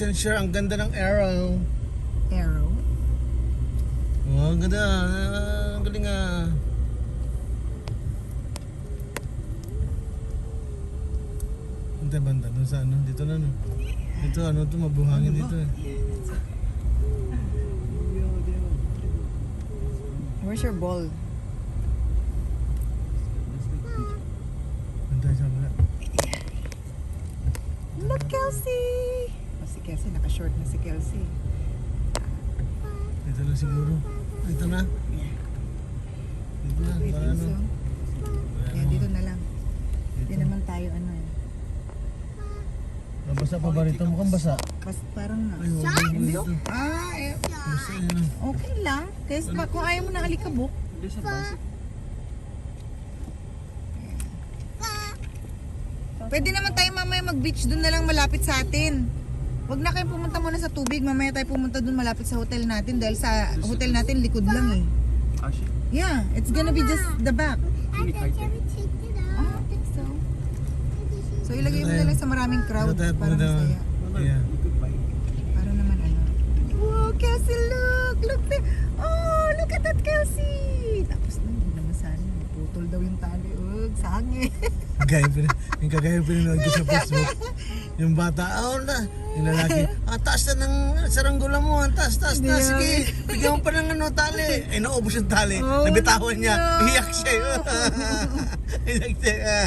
Ocean Shore, ang ganda ng Arrow. Arrow? Oh, ang ganda. Ang galing ah. Banda, doon sa ano, dito na no. Dito ano to, mabuhangin dito eh. Where's your ball? Banda sa wala. Look, Kelsey! Oh, si Kelsey, naka-short na si Kelsey. Dito lang siguro. Dito na. Dito na, Wait, para ano. so? Yeah, dito na lang. Hindi naman tayo ano eh. Basa pa ba rito? Mukhang basa. Parang nga. Ay, huwag mo dito. Basa yun ah. Okay lang. Kasi kung ayaw mo na alikabok. Pwede naman tayo mamaya mag-beach doon na lang malapit sa atin. Huwag na kayong pumunta muna sa tubig. Mamaya tayo pumunta doon malapit sa hotel natin. Dahil sa hotel natin likod lang eh. Yeah, it's gonna be just the back. I think so. So ilagay mo na lang sa maraming crowd para masaya. Yeah. Para naman ano. Wow, Kelsey, look there. Oh, look at that, Kelsey. Tapos na, hindi naman sana. Putol daw yung tali. Ugh, sangi. Yung kagaya pinanood ko sa Facebook. Yung bata, na. Yung lalaki, taas na ng saranggola mo. Taas na. Sige, bigyan mo pa ng ano, tali. Ay, naubos yung tali. Nabitawan niya. Iyak siya. Iyak siya.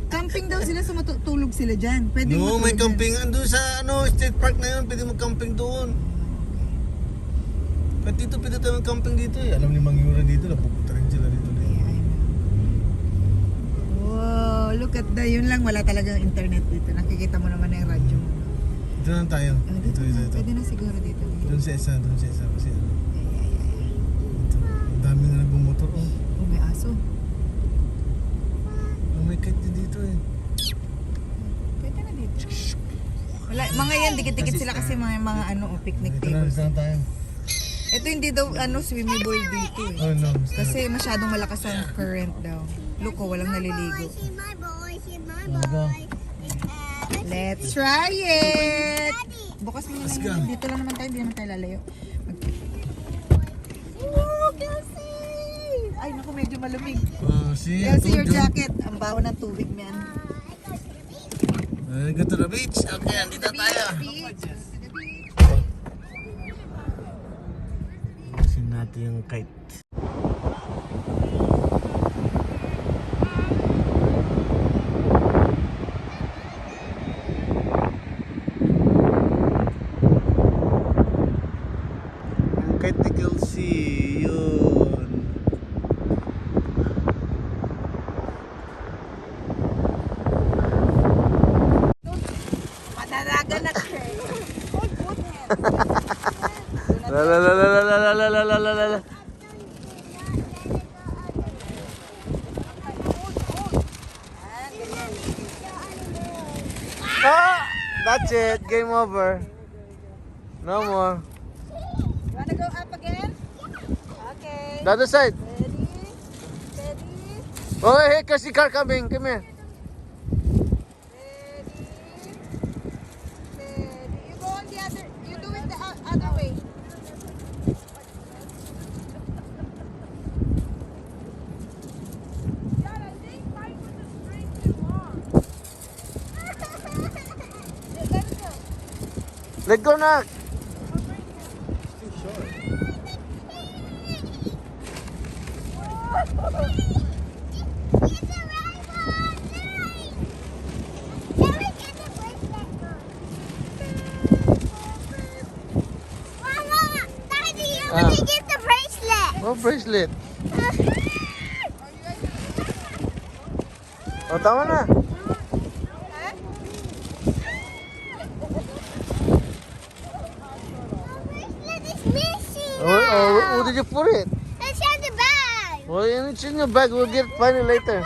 Camping daw sila, sumatulog sila dyan. Pwede No, may matulog camping. Andun sa state park na yun. Pwede mag-camping doon. Kahit dito, pwede tayo mag-camping dito eh. Alam ni Mang Yura dito, napupunta rin sila dito. Wow, look at that. Yun lang, wala talagang internet dito. Nakikita mo naman na yung radyo mo. Dito na tayo. Dito na. Pwede na siguro dito. Doon sa isa. Kasi ano. Dito. Ang dami na nagbumotor. Oh, may aso. may kite din dito eh. Pwede na dito. Wala, mga yan, dikit-dikit sila kasi mga ano, picnic Dito na tables. tayo. Ito hindi daw swimming pool dito eh. Oh no. Kasi masyadong malakas ang current daw. Look, walang naliligo. Let's try it! Bukas mo Let's na go. dito lang naman tayo, hindi naman tayo lalayo. Oh, Kelsey! Ay, naku, medyo malamig. Oh, see? Kelsey, your jacket. Ang baho ng tubig niyan. Go to the beach. Okay, andito tayo. Sin natin yung kite. Yung kite ni Kelsey, yun. Madaragan na siya. La la la la la la la la la la la. That's it. Game over. No more. You wanna go up again? Okay. The other side. Ready? Steady? Oh, hey, kasi car coming. Come here. Ready? Steady. You go on the other, you do it the other way. Dad, I think mine was the string too long. Let go. Let go na. Oh, bracelet. Oh, tama na. Oh, where did you put it? It's in the bag. Well, it's in your bag. We'll find it later.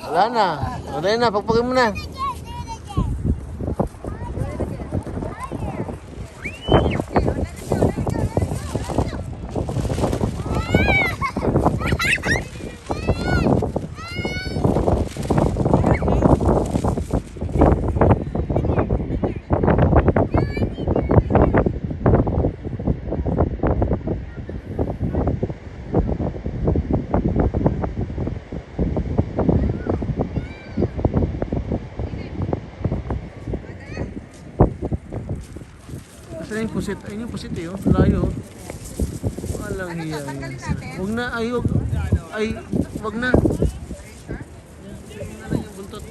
Wala na. Wala na. Pagpagin mo na. na yung pusit. Ayun yung pusit eh. Oh. Layo. Walang Ano to, hiya. tanggalin natin? Huwag na. Ay, wag na. Ayun na lang yung buntot.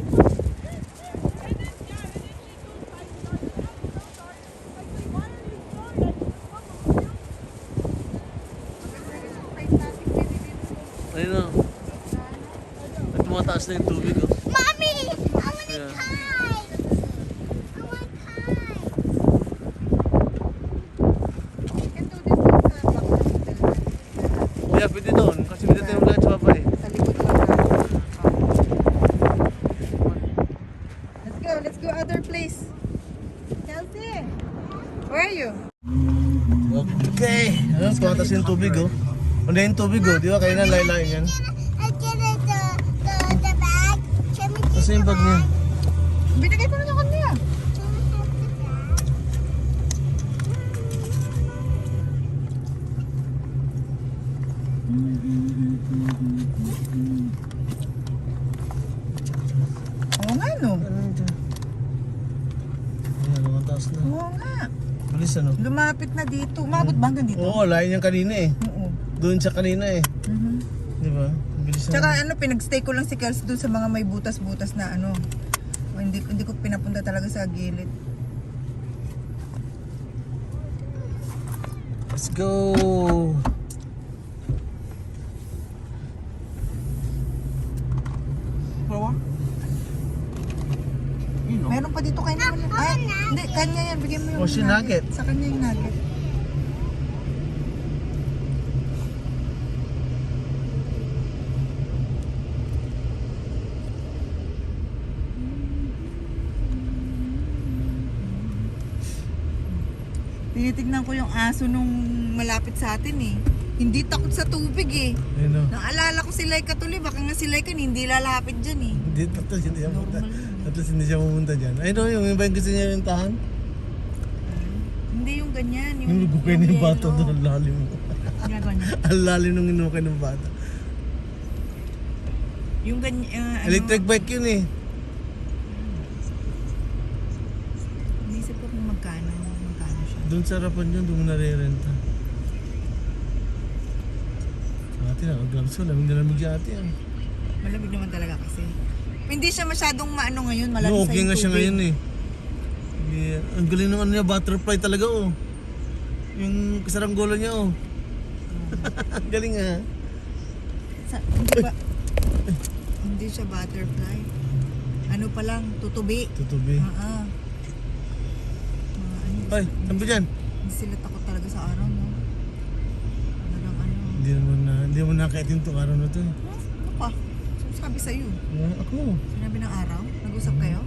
Ayun na. At tumataas na yung tubig. Oh. Mommy, I want to Yeah. hide. I want to hide. Yeah, pwede doon. Kasi pwede tayo maglaan sa baba eh. Sa likod lang natin. Let's go other place. Chelsea, where are you? Okay. Ayan, tumataas yung tubig oh. Ano yung tubig oh? Di ba? Kaya na layo-layo yan. I get it, the bag. Show me Kasi yung bag niya. Binigay ko na sa kanya. Oo nga no. Ayan, tumataas na. Oo nga. Bilis ano? Lumapit na dito. Umabot ba hanggang dito? Oo, layo niyang kanina eh. Oo. Doon sa kanina eh. Mhm. Di ba? Bilis na. Tsaka ano, pinagstay ko lang si Kels doon sa mga may butas-butas na ano. O, hindi ko pinapunta talaga sa gilid. Let's go! Meron pa dito kayo naman. Ay, hindi, kanya yan. Bigyan mo yung O, si nugget. Sa kanya yung nugget. Tinitignan ko yung aso nung malapit sa atin eh. Hindi takot sa tubig eh. Ayun o. Naalala ko si Laika tuloy. Baka nga si Laika hindi lalapit dyan eh. Hindi, tapos hindi siya pumunta. Normal. Tapos hindi siya pumunta dyan. Ayun o, yung iba yung gusto niya yung tahan. Hindi yung ganyan. Yung lugukay na yung bata yellow. doon, ang lalim mo. Ginagawa niya. Ang lalim nung inukay ng bata. Yung ganyan, Electric bike yun eh. Inisip ko kung magkano siya. Doon sa harapan yun, doon mo nare-renta. Ate, nakaglamso. Lamig na lamig siya ate. Malamig naman talaga kasi. Hindi siya masyadong maano ngayon, malamig No, sa okay yung nga siya tubig. ngayon eh. Yeah. Ang galing ng ano niya, butterfly talaga oh. Yung kasaranggola niya oh. Ang galing ah. Hindi ba? Hindi siya butterfly. Ano pa lang, tutubi. Tutubi. Mga ano, Ay, sabi dyan. hindi sila takot talaga sa araw, no? Talagang ano. Hindi mo nakaitin itong araw na to eh. Ano pa? Sabi sa'yo. Yeah, ako. Sinabi ng araw? Nag-usap kayo?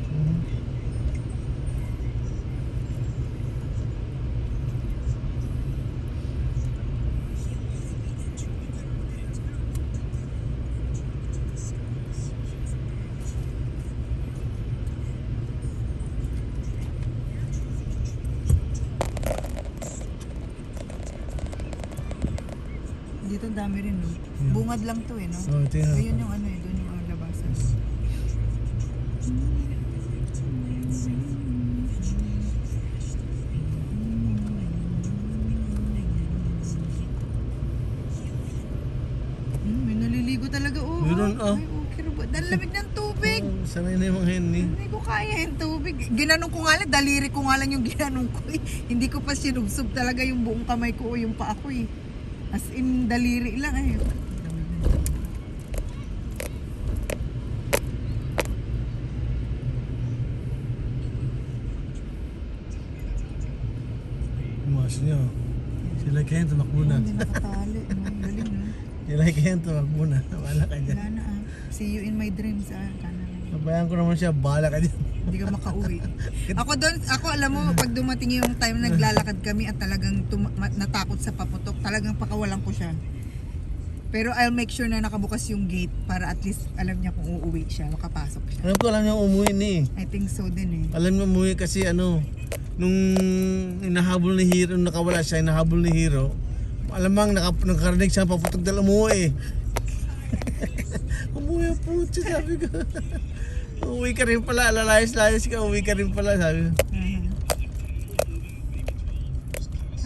Dito ang dami rin, no? Bungad lang to eh, no? Oh, tingnan Ayun ko. yung ano eh, doon yung labasan. May naliligo talaga, oh. Meron, ah. Ay, okay, robot. Ang lamig ng tubig. Oh, sanay na yung mga hen eh. Hindi ko kaya yung tubig. Ginanong ko nga lang, daliri ko nga lang yung ginanong ko eh. Hindi ko pa sinubsob talaga yung buong kamay ko o yung paa ko eh. As in, daliri lang eh. Umas niya oh. Sila kaya tumakbo na. Hindi nakatali. No? Galing no? Sila kaya tumakbo na. Bahala ka dyan. Wala na ah. See you in my dreams ah. Kanan. Sabayan ko naman siya, bahala ka dyan. Hindi ka makauwi. Ako alam mo, pag dumating yung time na naglalakad kami at talagang natakot sa paputok, talagang pakawalan ko siya. Pero I'll make sure na nakabukas yung gate para at least alam niya kung uuwi siya, makapasok siya. Alam ko, alam niya umuwi ni. I think so din eh. Alam niya umuwi kasi ano, nung inahabol ni Hero, nung nakawala siya, inahabol ni Hero, alamang nakarinig siya paputok dahil umuwi eh. Umuwi ang putya, sabi ko. Uwi ka rin pala, lalayas-layas ka, uwi ka rin pala, sabi ko.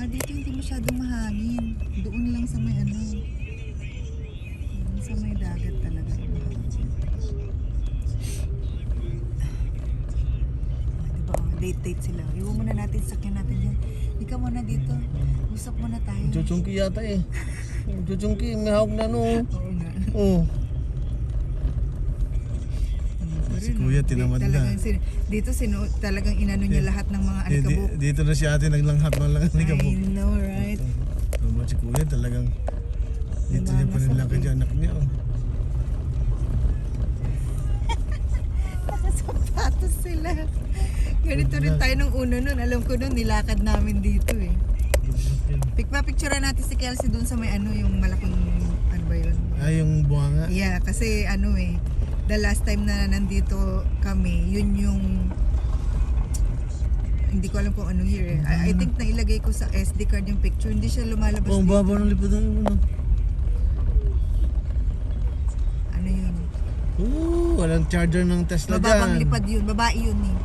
Dito hindi masyadong mahangin. Doon lang sa may ano. Doon sa may dagat talaga. Diba, date sila. Iwan muna natin, sakyan natin yan. Ika muna dito. Usap muna tayo. Chuchungki yata eh. Chuchungki, may hawak na no. Oo nga. Oh. Si Kuya tinamad na. Dito talagang inano niya lahat ng mga alikabok. Dito na si ate naglanghap ng lang I alikabok. know, right? Tama si Kuya talagang dito niya panilaki dyan anak niya. Oh. Nakasapatos sila. Ganito rin tayo nung una nun. Alam ko nun, nilakad namin dito eh. Picture natin si Kelsey dun sa may ano, yung malaking, ano ba yun? Yung buhanga. Yeah, kasi ano eh, the last time na nandito kami, yun yung, hindi ko alam kung anong year eh. I think nailagay ko sa SD card yung picture, hindi siya lumalabas Oh, ang dito. baba ng lipad ng ano. Ano yun? Walang charger ng Tesla Mababang dyan. lipad yun, babae yun eh.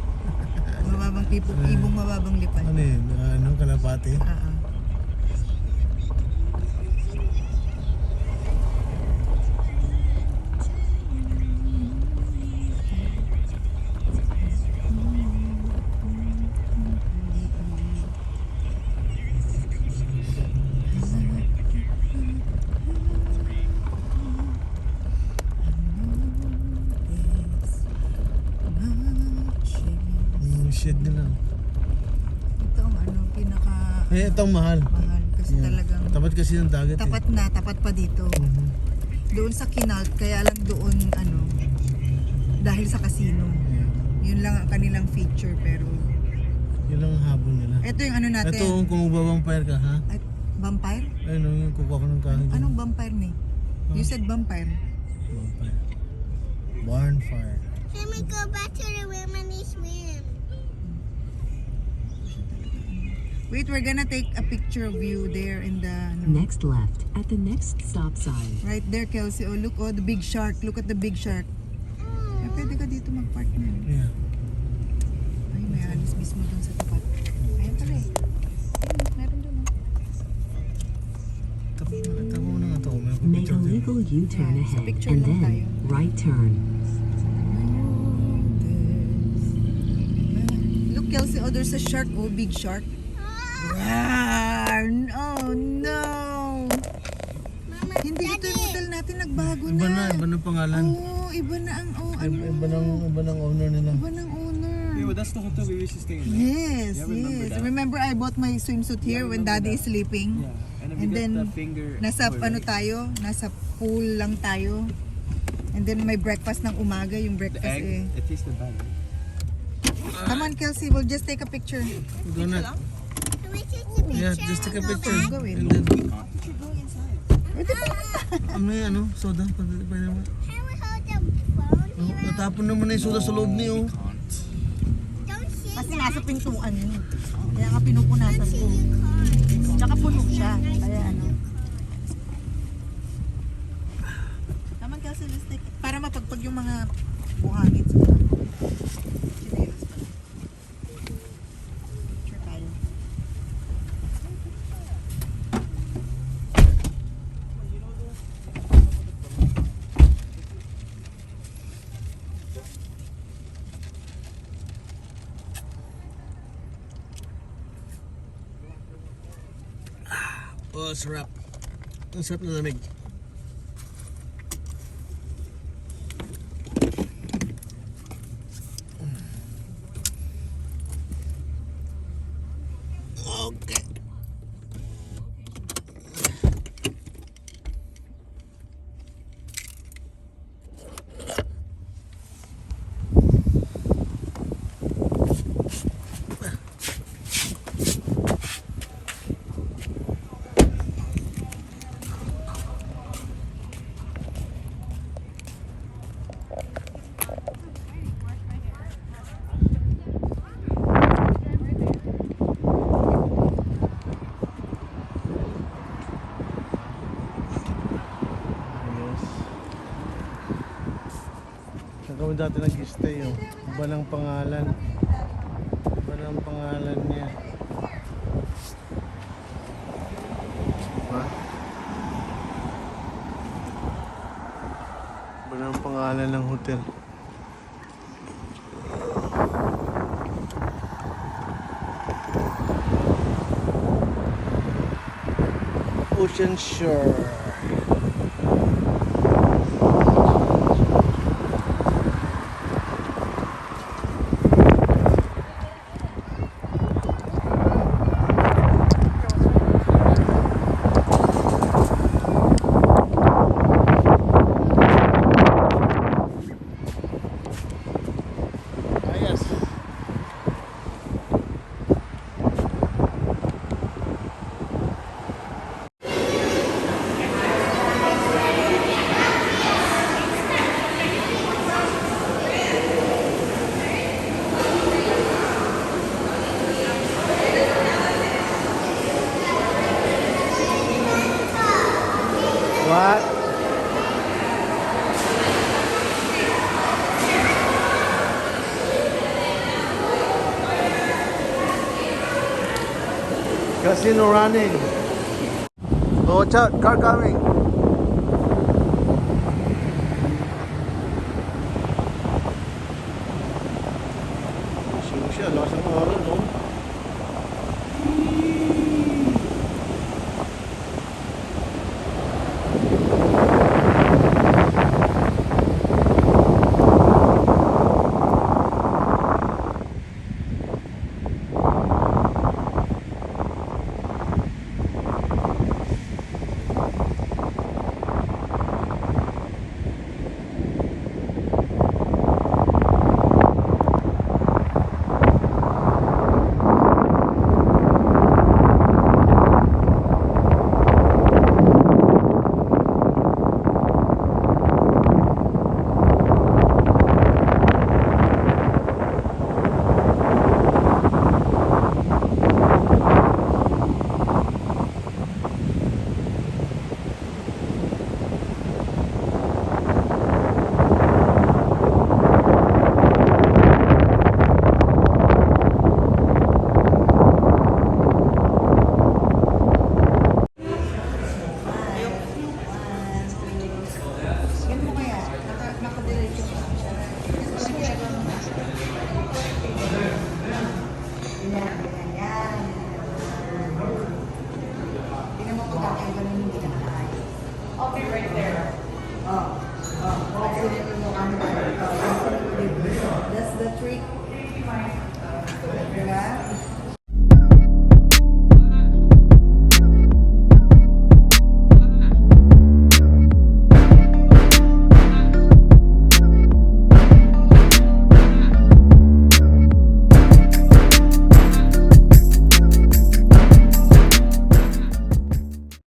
Mababang ibong mababang lipad. Ano yun? Anong kalapati? Yung shed nila. Ito ang ano, pinaka Itong mahal. mahal kasi Yeah. talagang Tapat kasi ng dagat tapat na, tapat pa dito. Mhm. Doon sa Kinalt, kaya lang doon ano, dahil sa casino. Yeah. Yun lang ang kanilang feature pero Yun lang ang habol nila. ito yung ano natin. Ito kung magbabampire ka ha? Ay, vampire? Ano yung kukuha ko ng kahoy dyan. Anong vampire ni? You said vampire. Vampire. Barn fire. Let me go back to the women swim. Wait, we're gonna take a picture of you there in the ano, Next left at the next stop sign. right there, Kelsey. Oh, look, oh, the big shark. Look at the big shark. Ay, pwede ka dito mag-park na. Yeah. Ay, may alis mismo dun sa tapat. Ayan pala eh. Ayun, meron dun oh. Tapo mo na nga ito. May Make picture a din. legal U-turn Yeah, sa ahead picture and lang tayo. then right turn. Look, Kelsey, oh, there's a shark. Oh, big shark. Oh, no. Mama, Hindi ito yung hotel natin, nagbago Iba na. na ng pangalan. Oo, iba na ang, ano, Iba ng owner nila. iba ng owner. Yeah, but that's the hotel we used to stay in. Right? Yes, Yeah, remember yes. that? Remember I bought my swimsuit here when Daddy is sleeping? Yeah, and then, And we then, got the finger. Nasa toy, ano right? tayo, nasa pool lang tayo. And then may breakfast ng umaga, yung The breakfast egg, eh. it tasted bad. Come on, Kelsey, we'll just take a picture. Go na. can we take a picture? Yeah, just take a picture. Go in. And then, Pwede pa. may ano, soda. Pwede mo. Can we hold the phone Oh, here? natapon naman na yung soda sa loob niyo. Don't see Kasi nasa pintuan yun. Kaya nga pinupunasan ko. Tsaka puno siya. Kaya ano. Come on, Kelsey, let's take it. Para mapagpag yung mga buhangin sa mga chinelas pala. Picture tayo. Oh, sarap. Ang sarap na lamig. Okay. Yes. Saan kami dati nag-stay oh. Iba ng pangalan. Iba ng pangalan niya. Diba? Ba ang pangalan ng hotel? Ocean Shore. Ayos. What? Casino running. Oh, watch out, car coming.